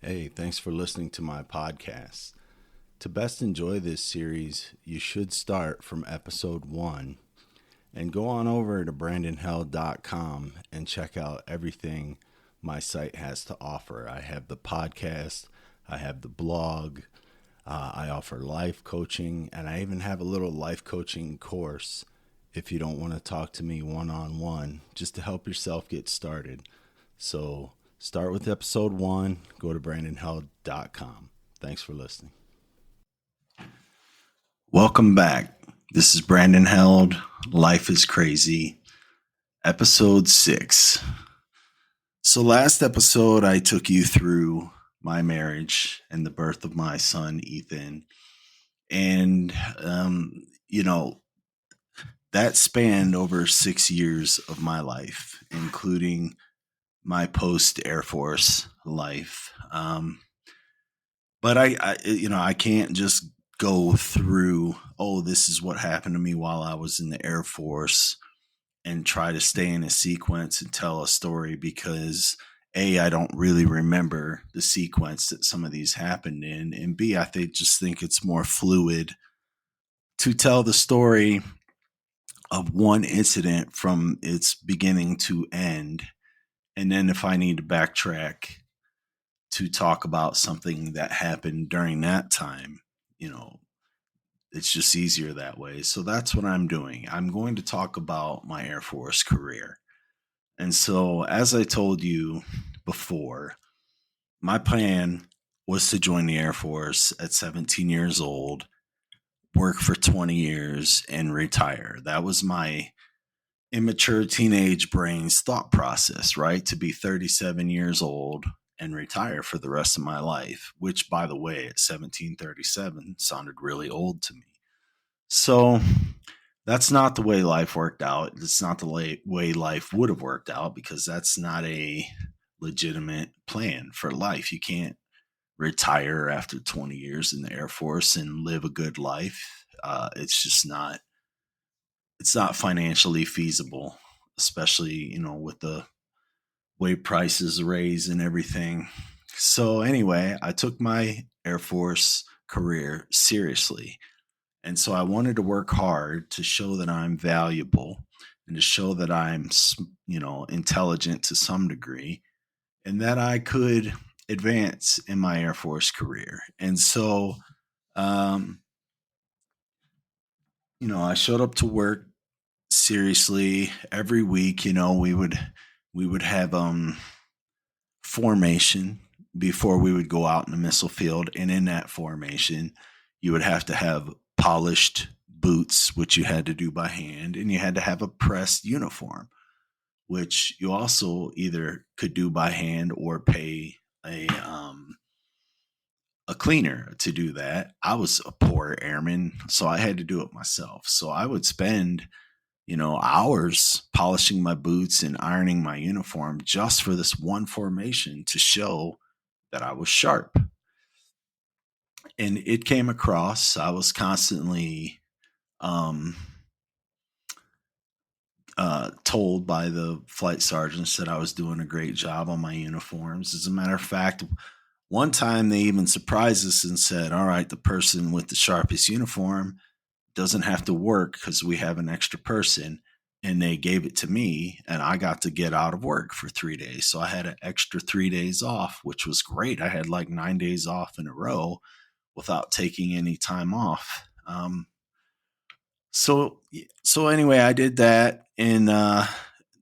Hey, thanks for listening to my podcast. To best enjoy this series, you should start from episode 1 and go on over to brandonheld.com and check out everything my site has to offer. I have the podcast, I have the blog, I offer life coaching, and I even have a little life coaching course if you don't want to talk to me one on one, just to help yourself get started. So start with episode 1, go to brandonheld.com. Thanks for listening. Welcome back. This is Brandon Held. Life is Crazy, episode 6. So last episode, I took you through my marriage and the birth of my son, Ethan. And, that spanned over 6 years of my life, including my post-Air Force life. But I can't just go through, this is what happened to me while I was in the Air Force and try to stay in a sequence and tell a story because A, I don't really remember the sequence that some of these happened in, and B, just think it's more fluid to tell the story of one incident from its beginning to end. And then if I need to backtrack to talk about something that happened during that time, it's just easier that way. So that's what I'm doing. I'm going to talk about my Air Force career. And so, as I told you before, my plan was to join the Air Force at 17 years old, work for 20 years, and retire. That was my immature teenage brain's thought process, right? To be 37 years old and retire for the rest of my life, which, by the way, at 1737 sounded really old to me. So that's not the way life worked out. It's not the way life would have worked out because that's not a legitimate plan for life. You can't retire after 20 years in the Air Force and live a good life. It's not financially feasible, especially, with the way prices raise and everything. So anyway, I took my Air Force career seriously. And so I wanted to work hard to show that I'm valuable and to show that I'm, intelligent to some degree and that I could advance in my Air Force career. And so, I showed up to work seriously every week. We would have formation before we would go out in the missile field, and in that formation you would have to have polished boots, which you had to do by hand, and you had to have a pressed uniform, which you also either could do by hand or pay a cleaner to do that. I was a poor airman, so I had to do it myself. So I would spend hours polishing my boots and ironing my uniform just for this one formation to show that I was sharp. And it came across. I was constantly told by the flight sergeants that I was doing a great job on my uniforms. As a matter of fact, one time they even surprised us and said, all right, the person with the sharpest uniform doesn't have to work because we have an extra person. And they gave it to me and I got to get out of work for 3 days. So I had an extra 3 days off, which was great. I had like 9 days off in a row without taking any time off. So anyway, I did that. And that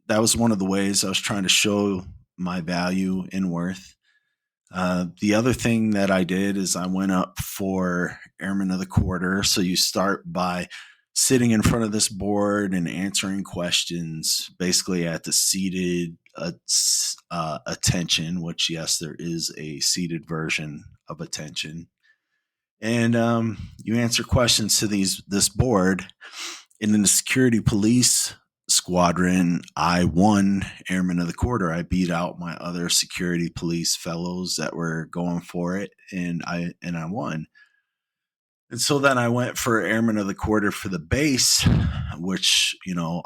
was one of the ways I was trying to show my value and worth. The other thing that I did is I went up for Airman of the Quarter. So you start by sitting in front of this board and answering questions basically at the seated attention, which, yes, there is a seated version of attention. And you answer questions to this board. And in the security police squadron, I won Airman of the Quarter. I beat out my other security police fellows that were going for it, and I won. And so then I went for Airman of the Quarter for the base, which,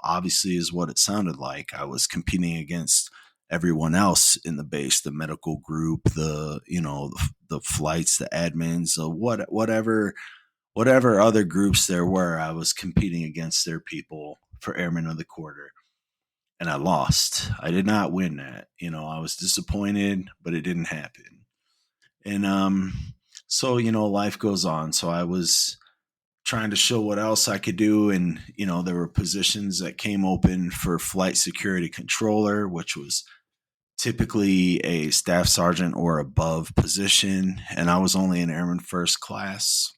obviously is what it sounded like. I was competing against everyone else in the base, the medical group, the flights, the admins, whatever other groups there were. I was competing against their people for Airman of the Quarter, and I lost. I did not win that. I was disappointed, but it didn't happen. And so life goes on. So I was trying to show what else I could do, and there were positions that came open for flight security controller, which was typically a staff sergeant or above position, and I was only an airman first class.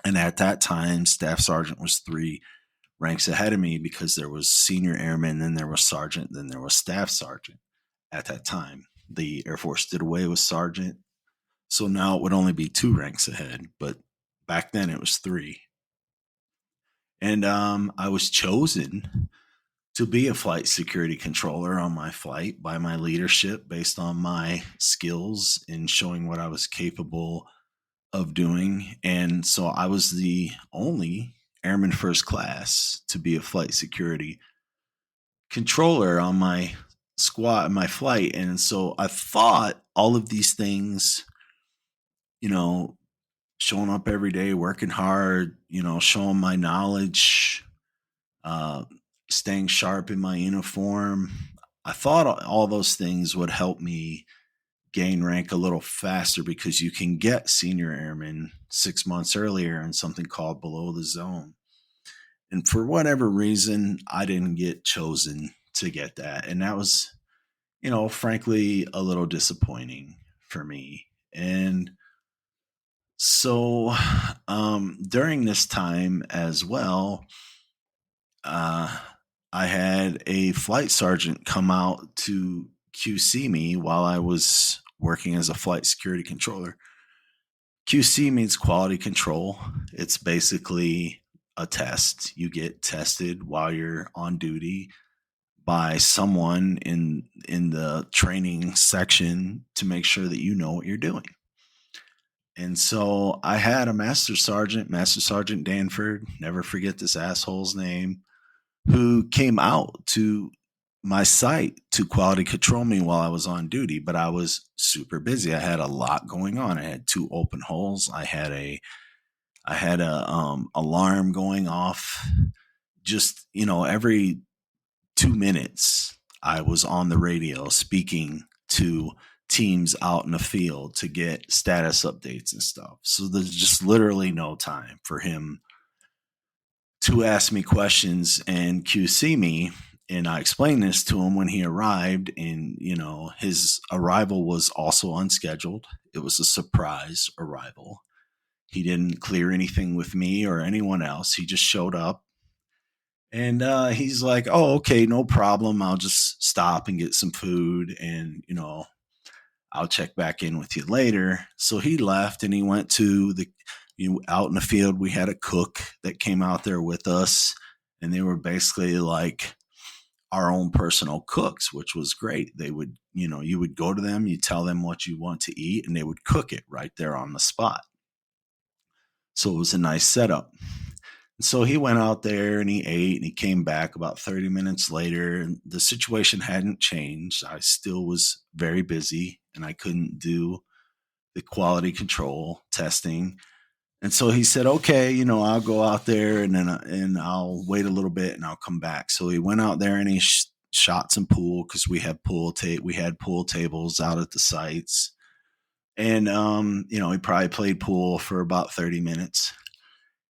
And at that time, staff sergeant was 3 ranks ahead of me, because there was senior airman, then there was sergeant, then there was staff sergeant. At that time, the Air Force did away with sergeant, so now it would only be 2 ranks ahead, but back then it was 3. And I was chosen to be a flight security controller on my flight by my leadership, based on my skills in showing what I was capable of doing. And so I was the only airman first class to be a flight security controller on my squad, my flight. And so I thought all of these things, showing up every day, working hard, showing my knowledge, staying sharp in my uniform. I thought all those things would help me gain rank a little faster, because you can get senior airman 6 months earlier in something called below the zone. And for whatever reason, I didn't get chosen to get that. And that was, frankly, a little disappointing for me. And so during this time as well, I had a flight sergeant come out to QC me while I was working as a flight security controller. QC means quality control. It's basically a test. You get tested while you're on duty by someone in the training section to make sure that you know what you're doing. And so I had a Master Sergeant Danford, never forget this asshole's name, who came out to my site to quality control me while I was on duty, but I was super busy. I had a lot going on. I had 2 open holes. I had a alarm going off. Just, every 2 minutes, I was on the radio speaking to teams out in the field to get status updates and stuff. So there's just literally no time for him to ask me questions and QC me. And I explained this to him when he arrived, and his arrival was also unscheduled. It was a surprise arrival. He didn't clear anything with me or anyone else. He just showed up, and he's like, "Oh, okay, no problem. I'll just stop and get some food, and I'll check back in with you later." So he left, and he went to out in the field. We had a cook that came out there with us, and they were basically like our own personal cooks, which was great. They would, you would go to them, you tell them what you want to eat, and they would cook it right there on the spot. So it was a nice setup. And so he went out there and he ate, and he came back about 30 minutes later, and the situation hadn't changed. I still was very busy, and I couldn't do the quality control testing. And so he said, "Okay, I'll go out there, and I'll wait a little bit, and I'll come back." So he went out there and he shot some pool, because we had pool tables out at the sites. And he probably played pool for about 30 minutes.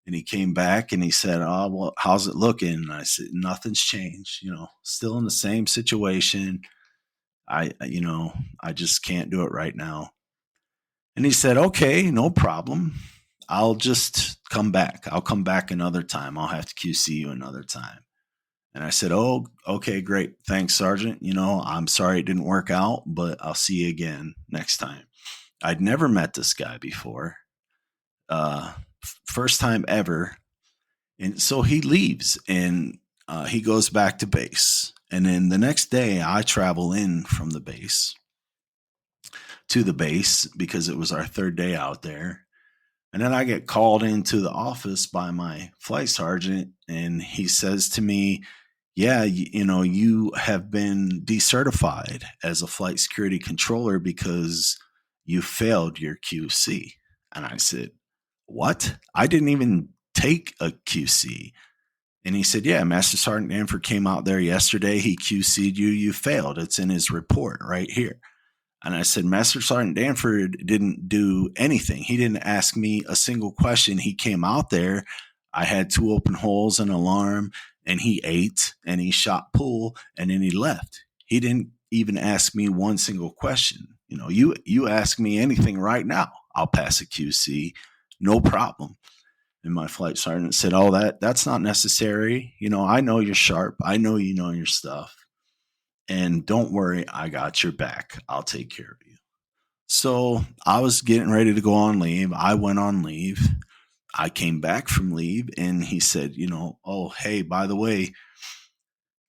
And he came back and he said, "Oh, well, how's it looking?" And I said, "Nothing's changed, still in the same situation. I just can't do it right now." And he said, "Okay, no problem. I'll just come back. I'll come back another time. I'll have to QC you another time." And I said, "Oh, okay, great. Thanks, Sergeant. I'm sorry it didn't work out, but I'll see you again next time." I'd never met this guy before. First time ever. And so he leaves, and he goes back to base. And then the next day, I travel in from the base to the base, because it was our 3rd day out there. And then I get called into the office by my flight sergeant, and he says to me, yeah, you have been decertified as a flight security controller because you failed your QC. And I said, what? I didn't even take a QC. And he said, yeah, Master Sergeant Danford came out there yesterday. He QC'd you. You failed. It's in his report right here. And I said, Master Sergeant Danford didn't do anything. He didn't ask me a single question. He came out there. I had 2 open holes, an alarm, and he ate and he shot pool and then he left. He didn't even ask me one single question. You ask me anything right now, I'll pass a QC, no problem. And my flight sergeant said, oh, that's not necessary. I know you're sharp. I know you know your stuff. And don't worry, I got your back. I'll take care of you. So I was getting ready to go on leave. I went on leave. I came back from leave and he said, oh, hey, by the way,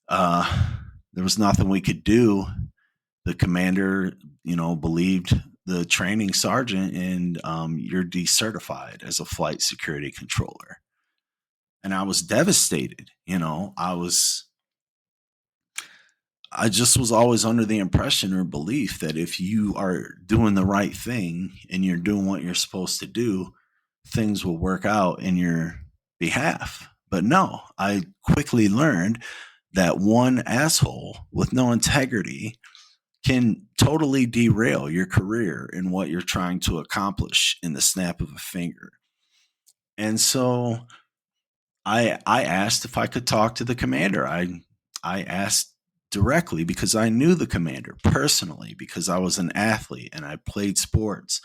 there was nothing we could do. The commander, believed the training sergeant and you're decertified as a flight security controller. And I was devastated. I just was always under the impression or belief that if you are doing the right thing and you're doing what you're supposed to do, things will work out in your behalf. But no, I quickly learned that one asshole with no integrity can totally derail your career and what you're trying to accomplish in the snap of a finger. And so I asked if I could talk to the commander. I asked directly because I knew the commander personally because I was an athlete and I played sports.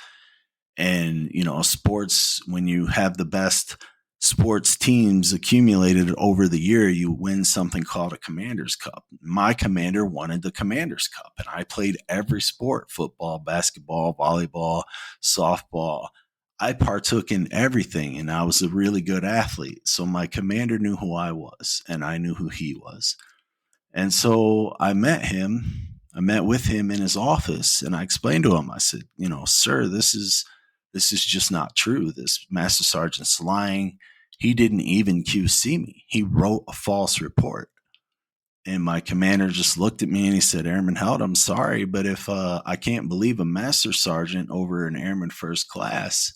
And, sports, when you have the best sports teams accumulated over the year, you win something called a Commander's Cup. My commander wanted the Commander's Cup, and I played every sport: football, basketball, volleyball, softball. I partook in everything, and I was a really good athlete. So my commander knew who I was, and I knew who he was. And so I met him. I met with him in his office, and I explained to him. I said, sir, this is just not true. This master sergeant's lying. He didn't even QC me. He wrote a false report. And my commander just looked at me and he said, Airman Held, I'm sorry, but if I can't believe a master sergeant over an airman first class,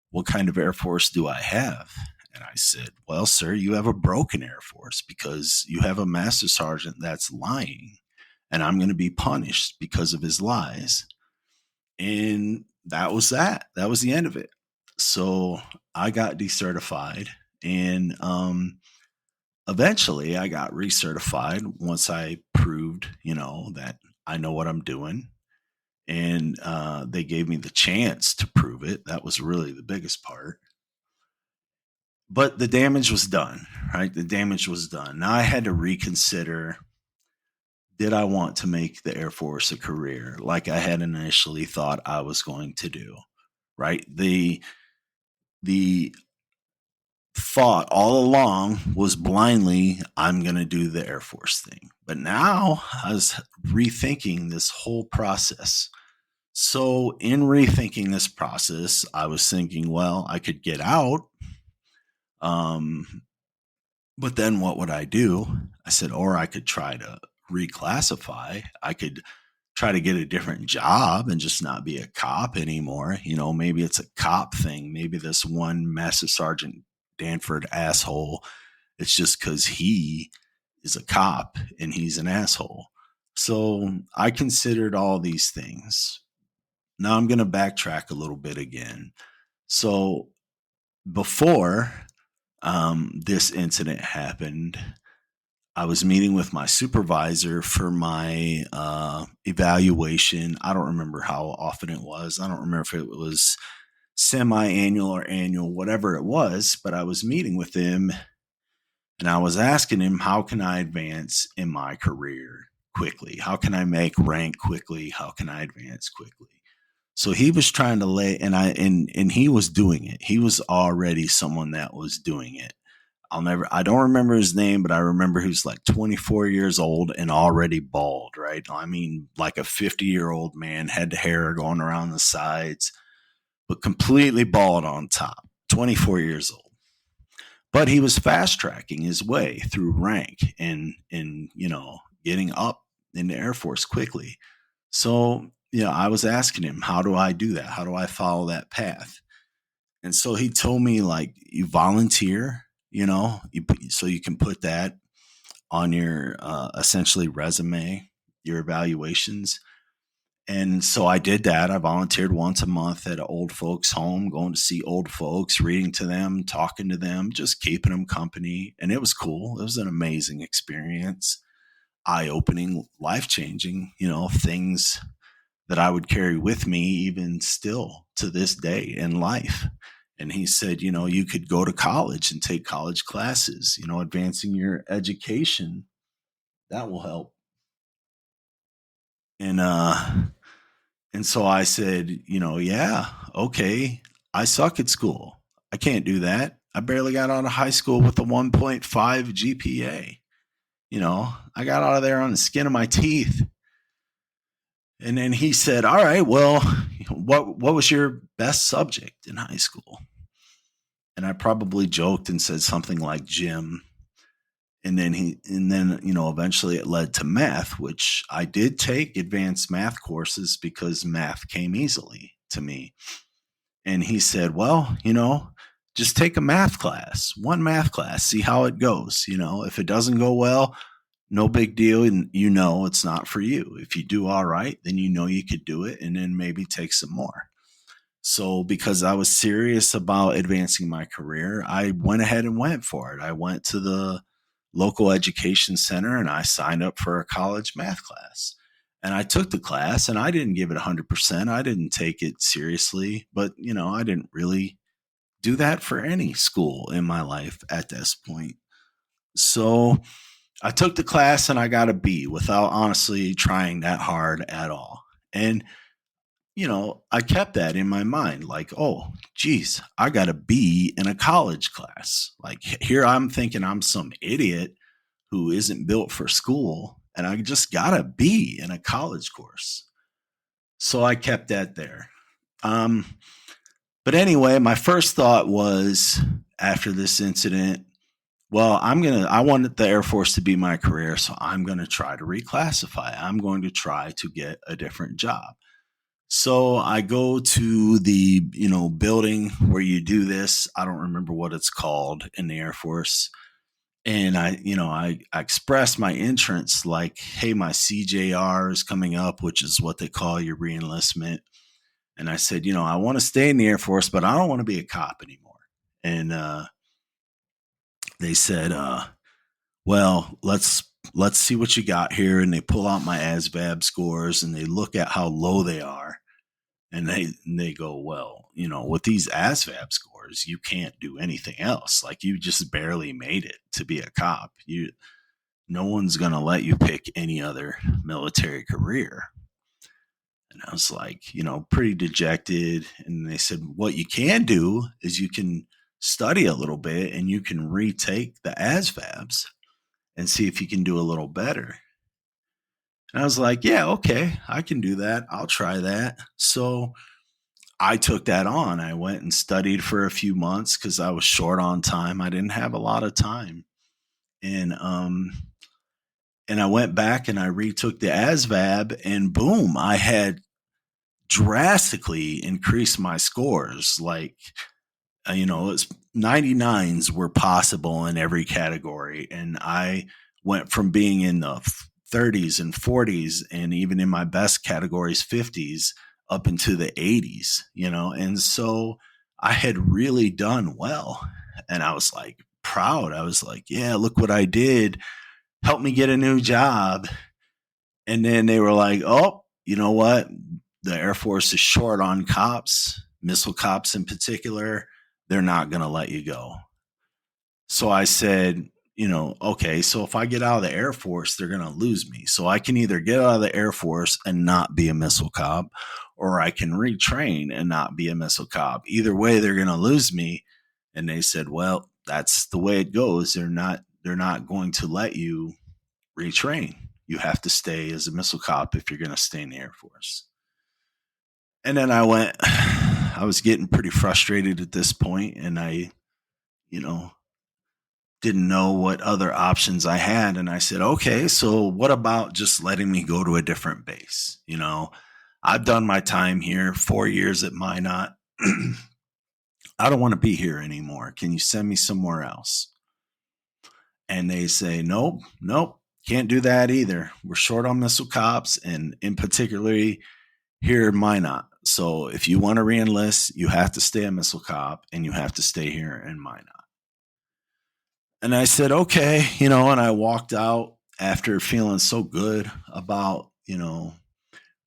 what kind of Air Force do I have? And I said, well, sir, you have a broken Air Force because you have a master sergeant that's lying, and I'm going to be punished because of his lies. And that was that. That was the end of it. So I got decertified, and eventually I got recertified once I proved, that I know what I'm doing. And they gave me the chance to prove it. That was really the biggest part. But the damage was done, right? The damage was done. Now I had to reconsider, did I want to make the Air Force a career like I had initially thought I was going to do, right? The thought all along was blindly, I'm going to do the Air Force thing. But now I was rethinking this whole process. So in rethinking this process, I was thinking, well, I could get out. But then what would I do? I said, or I could try to reclassify. I could try to get a different job and just not be a cop anymore. Maybe it's a cop thing. Maybe this one Master Sergeant Danford asshole, it's just because he is a cop and he's an asshole. So I considered all these things. Now I'm going to backtrack a little bit again. So before this incident happened, I was meeting with my supervisor for my evaluation. I don't remember how often it was. I don't remember if it was semi-annual or annual, whatever it was, but I was meeting with him and I was asking him, how can I advance in my career quickly? How can I make rank quickly? How can I advance quickly? So he was trying to and he was doing it. He was already someone that was doing it. I don't remember his name, but I remember he was like 24 years old and already bald, right? I mean, like a 50-year-old man, had hair going around the sides, but completely bald on top, 24 years old. but he was fast tracking his way through rank and getting up in the Air Force quickly. So, I was asking him, how do I do that? How do I follow that path? And so he told me, like, you volunteer, so you can put that on your essentially resume, your evaluations. And so I did that. I volunteered once a month at an old folks' home, going to see old folks, reading to them, talking to them, just keeping them company. And it was cool. It was an amazing experience, eye opening, life changing, things that I would carry with me even still to this day in life. And he said, you could go to college and take college classes, advancing your education. That will help. And so I said, yeah, okay. I suck at school. I can't do that. I barely got out of high school with a 1.5 GPA. I got out of there on the skin of my teeth. And then he said, all right, well, what was your best subject in high school? And I probably joked and said something like gym. And then eventually it led to math, which I did take advanced math courses because math came easily to me. And he said, well, just take a math class, one math class, see how it goes. If it doesn't go well, no big deal. And it's not for you. If you do all right, then you could do it, and then maybe take some more. So because I was serious about advancing my career, I went ahead and went for it. I went to the local education center and I signed up for a college math class. And I took the class and I didn't give it 100%. I didn't take it seriously, but I didn't really do that for any school in my life at this point. So I took the class and I got a B without honestly trying that hard at all. And I kept that in my mind, like, oh, geez, I got a B in a college class. Like, here I'm thinking I'm some idiot who isn't built for school, and I just got a B in a college course. So I kept that there. But anyway, my first thought was, after this incident, well, I wanted the Air Force to be my career, so I'm going to try to reclassify. I'm going to try to get a different job. So I go to the, building where you do this. I don't remember what it's called in the Air Force. And I expressed my entrance like, hey, my CJR is coming up, which is what they call your reenlistment. And I said, I want to stay in the Air Force, but I don't want to be a cop anymore. And they said, well, let's see what you got here. And they pull out my ASVAB scores and they look at how low they are. And they go, well, with these ASVAB scores, you can't do anything else. Like, you just barely made it to be a cop. No one's going to let you pick any other military career. And I was like, pretty dejected. And they said, what you can do is you can study a little bit and you can retake the ASVABs and see if you can do a little better. And I was like, yeah, okay, I can do that. I'll try that. So I took that on. I went and studied for a few months because I was short on time. I didn't have a lot of time. And I went back and I retook the ASVAB, and boom, I had drastically increased my scores. Like, it's 99s were possible in every category. And I went from being in the 30s and 40s, and even in my best categories, 50s, up into the 80s, and so I had really done well. And I was like proud. I was like, yeah, look what I did. Help me get a new job. And then they were like, oh, you know what? The Air Force is short on cops, missile cops in particular. They're not going to let you go. So I said, okay, so if I get out of the Air Force, they're going to lose me. So I can either get out of the Air Force and not be a missile cop, or I can retrain and not be a missile cop. Either way, they're going to lose me. And they said, well, that's the way it goes. They're not going to let you retrain. You have to stay as a missile cop if you're going to stay in the Air Force. And then I was getting pretty frustrated at this point, and I didn't know what other options I had. And I said, okay, so what about just letting me go to a different base? You know, I've done my time here, 4 years at Minot. I don't want to be here anymore. Can you send me somewhere else? And they say, nope, nope, can't do that either. We're short on missile cops, and in particularly here at Minot. So if you want to reenlist, you have to stay a missile cop and you have to stay here in Minot. And I said, okay, you know, and I walked out after feeling so good about, you know,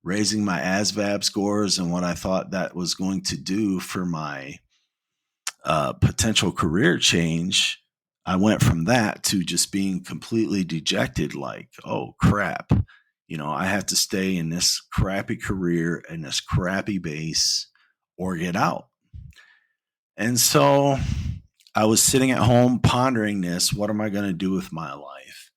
raising my ASVAB scores and what I thought that was going to do for my potential career change. I went from that to just being completely dejected, like, oh crap, you know, I have to stay in this crappy career and this crappy base or get out. And so I was sitting at home pondering this. What am I going to do with my life?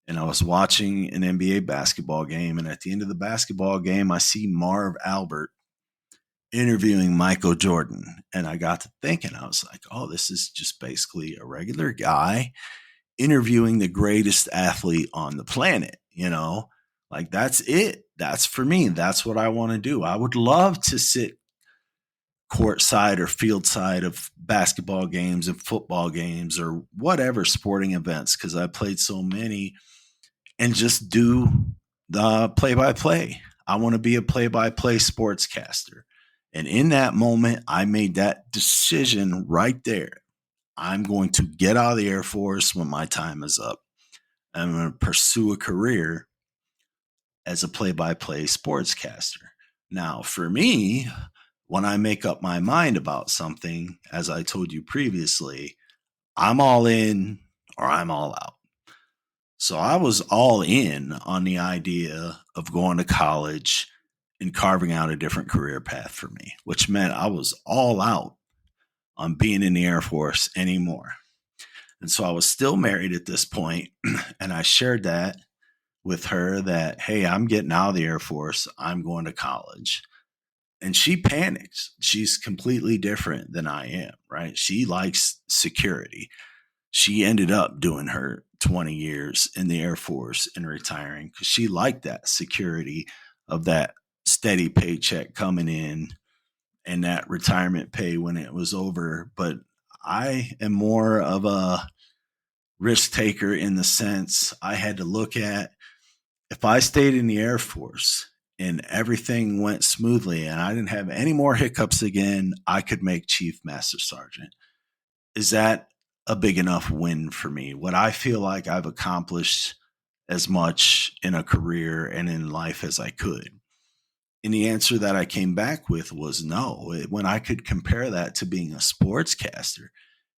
And I was watching an NBA basketball game. And at the end of the basketball game, I see Marv Albert interviewing Michael Jordan. And I got to thinking, I was like, oh, this is just basically a regular guy interviewing the greatest athlete on the planet. You know, like that's it. That's for me. That's what I want to do. I would love to sit courtside or field side of basketball games and football games or whatever sporting events, because I played so many, and just do the play-by-play. I want to be a play-by-play sportscaster. And in that moment, I made that decision right there. I'm going to get out of the Air Force when my time is up. I'm going to pursue a career as a play-by-play sportscaster. Now, for me, when I make up my mind about something, as I told you previously, I'm all in or I'm all out. So I was all in on the idea of going to college and carving out a different career path for me, which meant I was all out on being in the Air Force anymore. And so I was still married at this point, and I shared that with her that, hey, I'm getting out of the Air Force. I'm going to college. And she panics. She's completely different than I am, right? She likes security. She ended up doing her 20 years in the Air Force and retiring because she liked that security of that steady paycheck coming in and that retirement pay when it was over. But I am more of a risk taker in the sense I had to look at, if I stayed in the Air Force and everything went smoothly and I didn't have any more hiccups again, I could make Chief Master Sergeant. Is that a big enough win for me? Would I feel like I've accomplished as much in a career and in life as I could? And the answer that I came back with was no. When I could compare that to being a sportscaster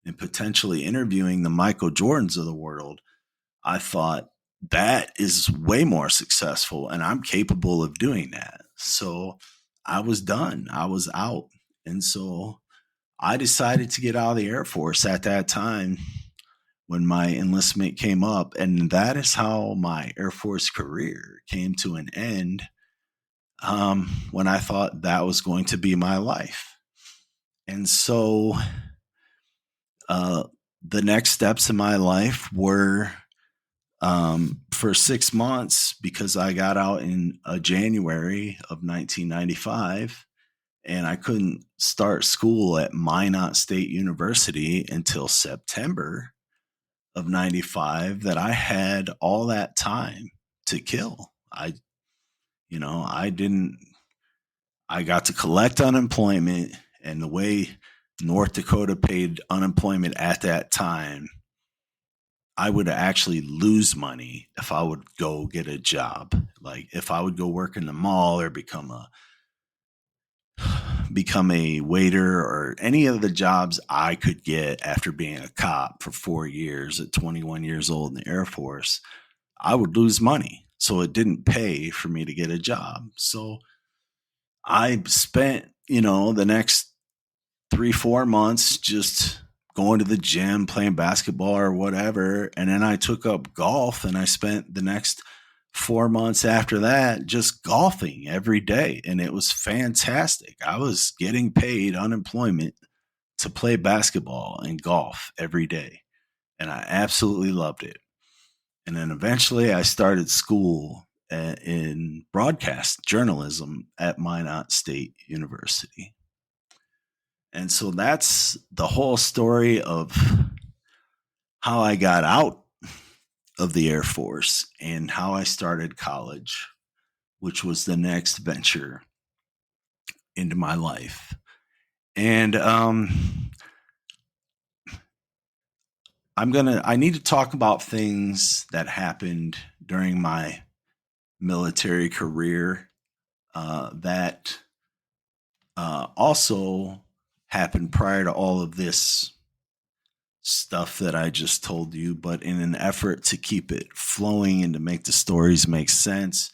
and potentially interviewing the Michael Jordans of the world, I thought that is way more successful and I'm capable of doing that. So I was done. I was out. And so I decided to get out of the Air Force at that time when my enlistment came up. And that is how my Air Force career came to an end, when I thought that was going to be my life. And so the next steps in my life were, for 6 months, because I got out in January of 1995, and I couldn't start school at Minot State University until September of 95, that I had all that time to kill. I got to collect unemployment, and the way North Dakota paid unemployment at that time, I would actually lose money if I would go get a job. Like if I would go work in the mall or become a waiter or any of the jobs I could get after being a cop for 4 years at 21 years old in the Air Force, I would lose money. So it didn't pay for me to get a job. So I spent, the next 3-4 months just going to the gym, playing basketball or whatever. And then I took up golf, and I spent the next 4 months after that just golfing every day. And it was fantastic. I was getting paid unemployment to play basketball and golf every day. and I absolutely loved it. And then eventually I started school in broadcast journalism at Minot State University. And so that's the whole story of how I got out of the Air Force and how I started college, which was the next venture into my life. And I need to talk about things that happened during my military career that also happened prior to all of this stuff that I just told you, but in an effort to keep it flowing and to make the stories make sense.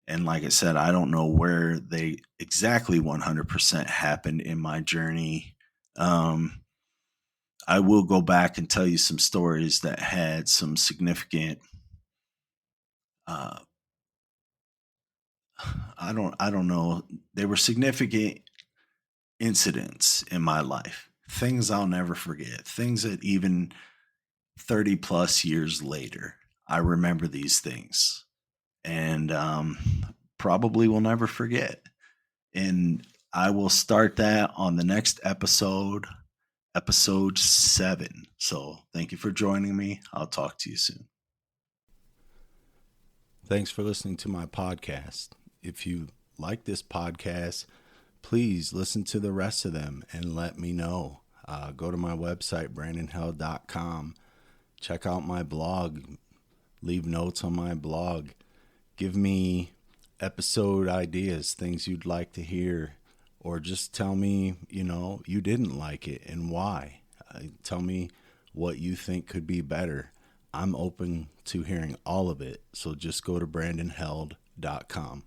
And like I said, I don't know where they exactly 100% happened in my journey. I will go back and tell you some stories that had some significant I don't know. They were significant incidents in my life. Things I'll never forget. Things that even 30 plus years later, I remember these things and probably will never forget. And I will start that on the next episode, episode 7. So thank you for joining me. I'll talk to you soon. Thanks for listening to my podcast. If you like this podcast, please listen to the rest of them and let me know. Go to my website, brandonheld.com. Check out my blog. Leave notes on my blog. Give me episode ideas, things you'd like to hear, or just tell me, you didn't like it and why. Tell me what you think could be better. I'm open to hearing all of it. So just go to brandonheld.com.